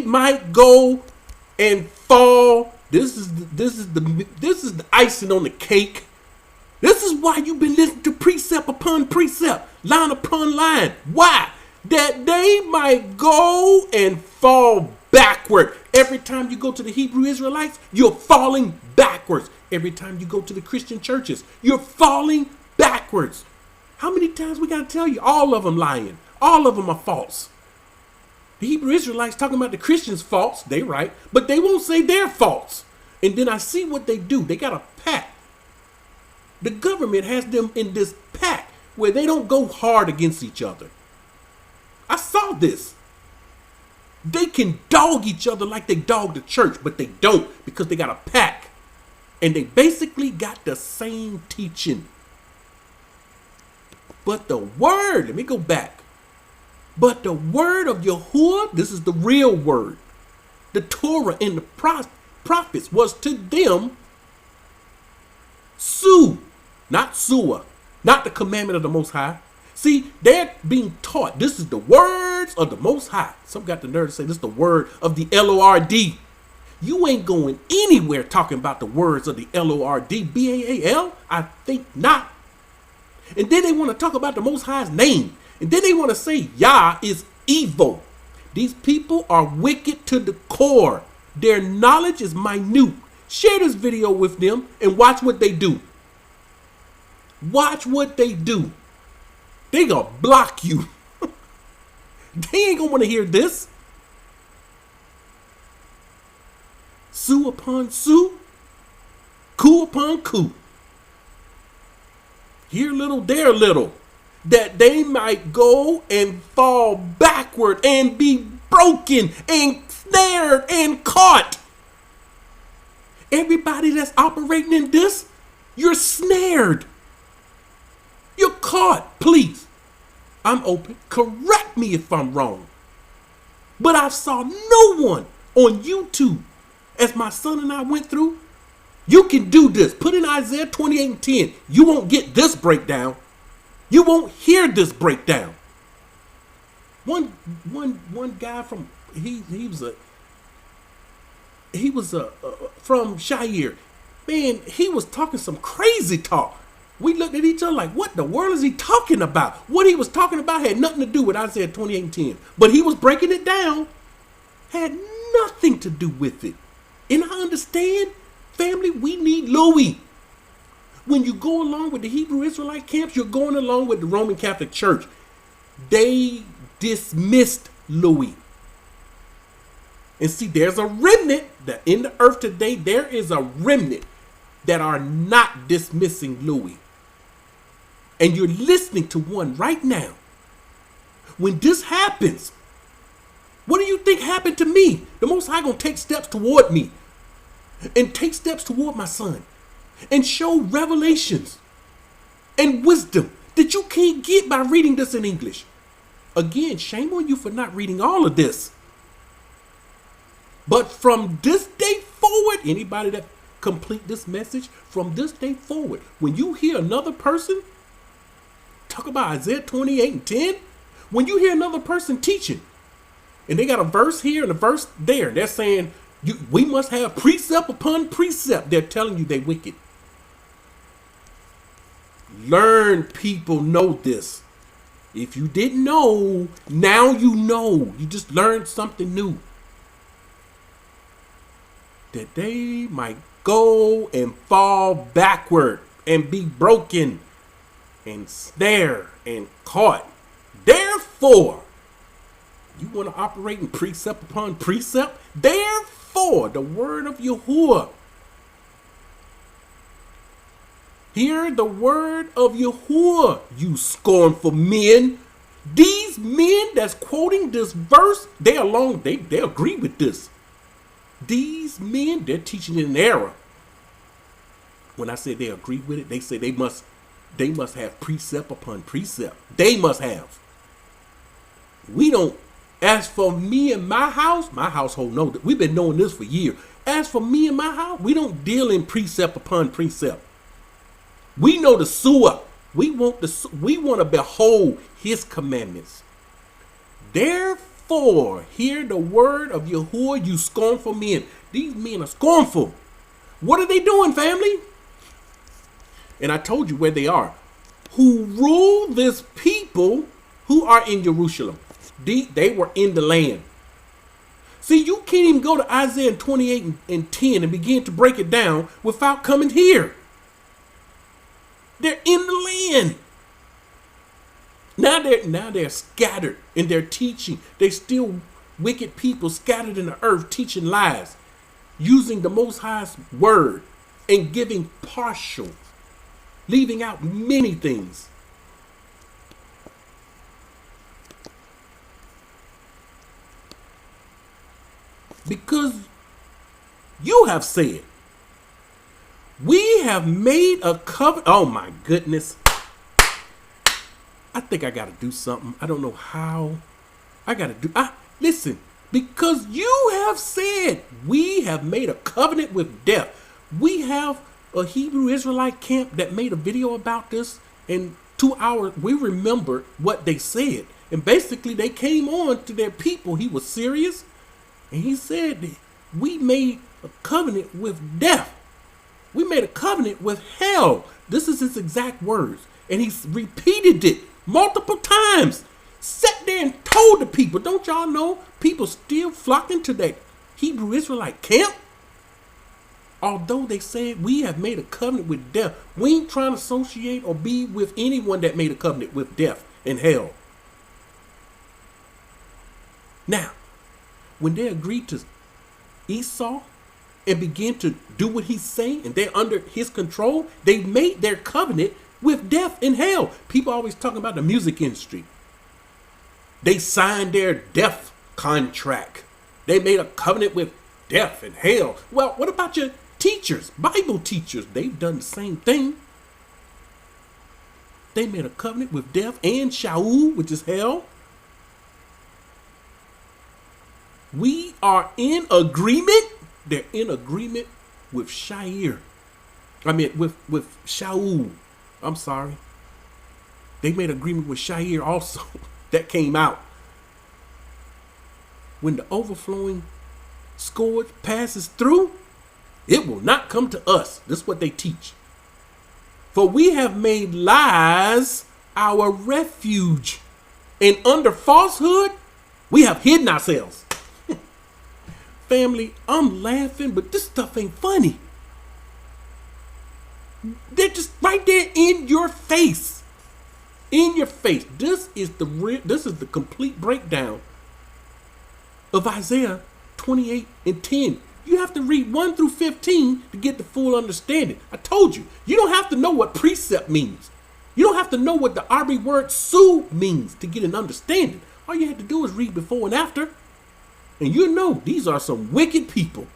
they might go and fall. This is the icing on the cake. This is why you've been listening to precept upon precept, line upon line. Why? That they might go and fall backward. Every time you go to the Hebrew Israelites, you're falling backwards. Every time you go to the Christian churches, you're falling backwards. How many times we got to tell you? All of them lying. All of them are false. The Hebrew Israelites talking about the Christians' faults. They right. But they won't say their faults. And then I see what they do. They got a pact. The government has them in this pact where they don't go hard against each other. I saw this. They can dog each other like they dog the church, but they don't because they got a pact. And they basically got the same teaching. But the word, let me go back. But the word of Yahuah, this is the real word. The Torah and the prophets was to them Su, not Suah, not the commandment of the Most High. See, they're being taught this is the words of the Most High. Some got the nerve to say this is the word of the Lord. You ain't going anywhere talking about the words of the Lord, Baal. I think not. And then they want to talk about the Most High's name. And then they want to say Yah is evil. These people are wicked to the core. Their knowledge is minute. Share this video with them and watch what they do. Watch what they do. They gonna block you. They ain't gonna want to hear this. Su upon su, coup upon coup. Here little, there little. That they might go and fall backward and be broken and snared and caught. Everybody that's operating in this, you're snared. You're caught. Please, I'm open. Correct me if I'm wrong. But I saw no one on YouTube, as my son and I went through. You can do this. Put in Isaiah 28:10. You won't get this breakdown. You won't hear this breakdown. One guy from he was from Shire. Man, he was talking some crazy talk. We looked at each other like, what the world is he talking about? What he was talking about had nothing to do with Isaiah 28:10. But he was breaking it down. Had nothing to do with it. And I understand, family, we need Louis. When you go along with the Hebrew Israelite camps, you're going along with the Roman Catholic Church. They dismissed Louis. And see, there's a remnant that in the earth today, there is a remnant that are not dismissing Louis. And you're listening to one right now. When this happens, what do you think happened to me? The Most High gonna take steps toward me and take steps toward my son and show revelations and wisdom that you can't get by reading this in English. Again, shame on you for not reading all of this. But from this day forward, anybody that complete this message, from this day forward, when you hear another person talk about Isaiah 28:10, when you hear another person teaching, and they got a verse here and a verse there, they're saying, we must have precept upon precept. They're telling you they wicked. Learn, people, know this. If you didn't know, now you know. You just learned something new. That they might go and fall backward and be broken and snared and caught. Therefore, you want to operate in precept upon precept? Therefore, the word of Yahuah. Hear the word of Yahuah, you scornful men. These men that's quoting this verse, they agree with this. These men, they're teaching in error. When I say they agree with it, they say they must have precept upon precept. They must have. We don't. As for me and my household know that we've been knowing this for years. As for me and my house, we don't deal in precept upon precept. We know the Suah. We want to behold his commandments. Therefore, therefore hear the word of Yahuah, you scornful men. These men are scornful. What are they doing, family? And I told you where they are. Who rule this people who are in Jerusalem. They were in the land. See, you can't even go to Isaiah 28 and 10 and begin to break it down without coming here. They're in the land. Now they're scattered in their teaching. They're still wicked people scattered in the earth teaching lies, using the Most High's word and giving partial, leaving out many things. Because you have said, we have made a covenant. Oh my goodness. I think I got to do something. I don't know how. Listen, because you have said, we have made a covenant with death. We have a Hebrew Israelite camp that made a video about this, and 2 hours, we remember what they said. And basically they came on to their people. He was serious. And he said that we made a covenant with death. We made a covenant with hell. This is his exact words. And he's repeated it multiple times. Sat there and told the people. Don't y'all know people still flocking to that Hebrew Israelite camp? Although they said we have made a covenant with death. We ain't trying to associate or be with anyone that made a covenant with death and hell. Now, when they agreed to Esau and began to do what he's saying, and they're under his control, they made their covenant with death and hell. People always talking about the music industry. They signed their death contract. They made a covenant with death and hell. Well, what about your teachers, Bible teachers? They've done the same thing. They made a covenant with death and Sheol, which is hell. We are in agreement. They're in agreement with with Sheol. I'm sorry. They made agreement with Sheol also. That came out. When the overflowing scourge passes through, it will not come to us. This is what they teach. For we have made lies our refuge, and under falsehood, we have hidden ourselves. Family, I'm laughing, but this stuff ain't funny. They're just right there in your face. In your face. This is the complete breakdown of Isaiah 28 and 10. You have to read 1 through 15 to get the full understanding. I told you, you don't have to know what precept means. You don't have to know what the Arabic word su means to get an understanding. All you have to do is read before and after. And you know these are some wicked people.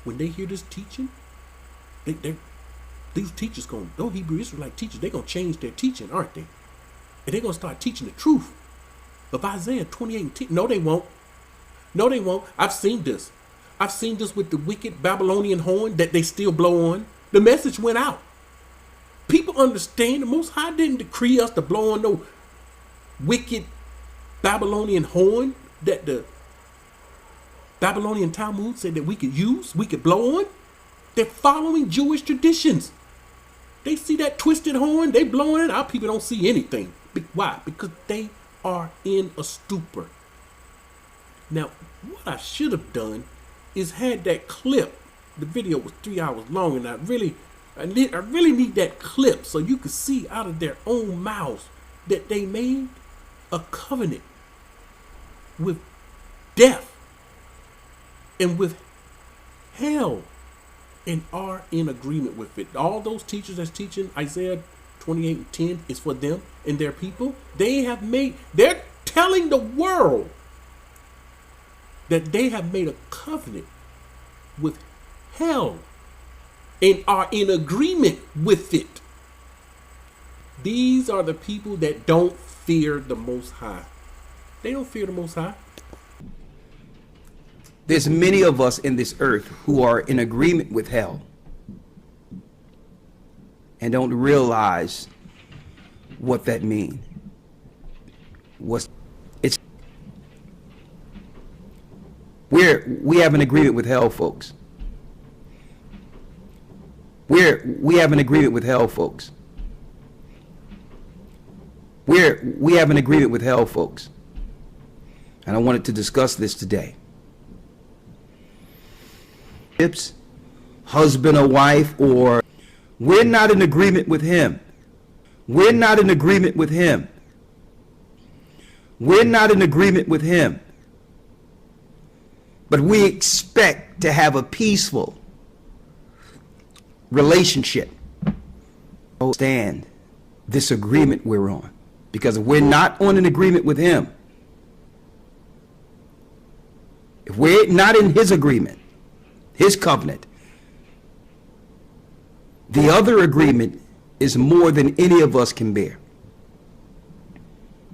When they hear this teaching, these teachers those Hebrew Israelite teachers, they're going to change their teaching, aren't they? And they're going to start teaching the truth of Isaiah 28 and 10. No, they won't. No, they won't. I've seen this. I've seen this with the wicked Babylonian horn that they still blow on. The message went out. People understand the Most High didn't decree us to blow on no wicked Babylonian horn that the Babylonian Talmud said that we could blow on. They're following Jewish traditions. They see that twisted horn, they blowing it. Our people don't see anything. Why? Because they are in a stupor. Now, what I should have done is had that clip. The video was 3 hours long, and I really need that clip so you can see out of their own mouths that they made a covenant with death and with hell and are in agreement with it. All those teachers that's teaching Isaiah 28 and 10 is for them and their people. They're telling the world that they have made a covenant with hell and are in agreement with it. These are the people that don't fear the Most High. They don't fear the Most High. There's many of us in this earth who are in agreement with hell and don't realize what that means. was, it's, we have an agreement with hell, folks. We have an agreement with hell, folks. We have an agreement with hell, folks. And I wanted to discuss this today. Husband or wife, or we're not in agreement with him. We're not in agreement with him. We're not in agreement with him. But we expect to have a peaceful relationship. Understand this agreement we're on. Because if we're not on an agreement with him, if we're not in his agreement, his covenant, the other agreement is more than any of us can bear.